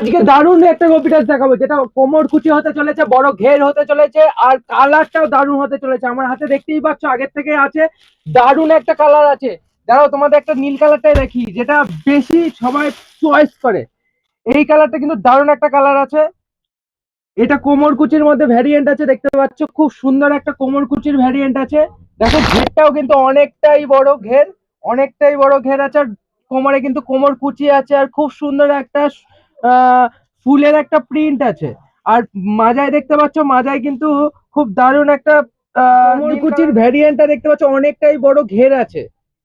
আজকে দারুণ একটা গোপিটাস দেখাবো, যেটা কোমর কুচি হতে চলেছে, বড় ঘের হতে চলেছে, আর কালারটাও দারুণ হতে চলেছে। আমার হাতে দেখতেই পাচ্ছ আগের থেকে আছে, দারুণ একটা কালার আছে। দাঁড়াও তোমাদের একটা নীল কালারটাই দেখি, যেটা বেশি সবাই চয়েস করে। এই কালারটা কিন্তু দারুণ একটা কালার আছে। এটা কোমর কুচির মধ্যে ভ্যারিয়েন্ট আছে, দেখতে পাচ্ছ খুব সুন্দর একটা কোমর কুচির ভ্যারিয়েন্ট আছে। দেখো ঘেরটাও কিন্তু অনেকটাই বড় ঘের, অনেকটাই বড় ঘের আছে। আর কোমরে কিন্তু কোমর কুচি আছে, আর খুব সুন্দর একটা আহ ফুলের একটা প্রিন্ট আছে। আর মাজায় দেখতে পাচ্ছ, মাজায় কিন্তু খুব দারুণ একটা কোমর কুচির ভ্যারিয়েন্টটা দেখতে পাচ্ছ, অনেকটাই বড় ঘের আছে।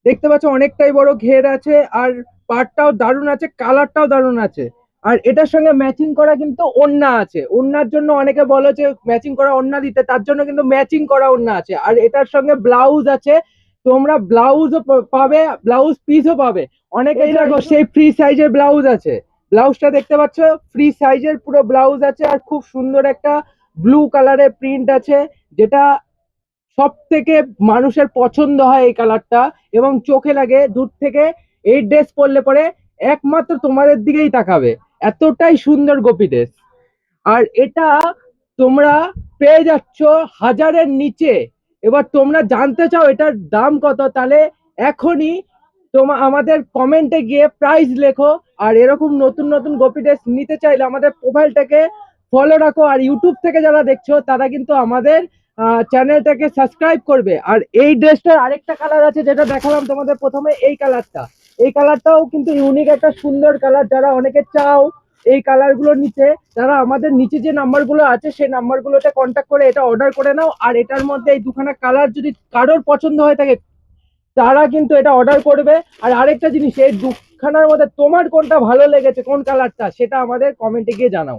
দেখতে পাচ্ছ অনেকটাই বড় ঘের আছে, আর পাড়টাও দারুণ আছে, কালারটাও দারুণ আছে। আর এটার সঙ্গে ম্যাচিং করা কিন্তু ওড়না আছে। ওড়নার জন্য অনেকে বলে যে ম্যাচিং করা ওড়না দিতে, তার জন্য কিন্তু ম্যাচিং করা ওড়না আছে। আর এটার সঙ্গে ব্লাউজ আছে, তোমরা ব্লাউজও পাবে, ব্লাউজ পিসও পাবে। অনেকে দেখো সেই ফ্রি সাইজের ব্লাউজ আছে, ব্লাউজটা দেখতে পাচ্ছ ফ্রি সাইজের পুরো ব্লাউজ আছে। আর খুব সুন্দর একটা ব্লু কালারের প্রিন্ট আছে, যেটা সব থেকে মানুষের পছন্দ হয় এই কালারটা, এবং চোখে লাগে দূর থেকে। এই ড্রেস পরলে পরে একমাত্র তোমাদের দিকেই তাকাবে, এতটাই সুন্দর গোপী ড্রেস। আর এটা তোমরা পেয়ে যাচ্ছ 1000-এর নিচে। এবার তোমরা জানতে চাও এটার দাম কত, তাহলে এখনই আমাদের কমেন্টে গিয়ে প্রাইস লেখো। আর এরকম নতুন নতুন গোপী ড্রেস নিতে চাইলে আমাদের প্রোফাইলটাকে ফলো রাখো। আর ইউটিউব থেকে যারা দেখছো তারা কিন্তু আমাদের চ্যানেলটাকে সাবস্ক্রাইব করবে। আর এই ড্রেসটার আরেকটা কালার আছে, যেটা দেখালাম তোমাদের প্রথমে, এই কালারটা। এই কালারটাও কিন্তু ইউনিক একটা সুন্দর কালার। যারা অনেকে চাও এই কালার গুলো নিতে, তারা আমাদের নিচে যে নাম্বার গুলো আছে সেই নাম্বার গুলোতে কন্ট্যাক্ট করে এটা অর্ডার করে নাও। আর এটার মধ্যে এই দুখানা কালার যদি কারোর পছন্দ হয়ে থাকে, তারা কিন্তু এটা অর্ডার করবে। আর আরেকটা জিনিস, এই দুখানার মধ্যে তোমার কোনটা ভালো লেগেছে, কোন কালারটা, সেটা আমাদের কমেন্টে গিয়ে জানাও।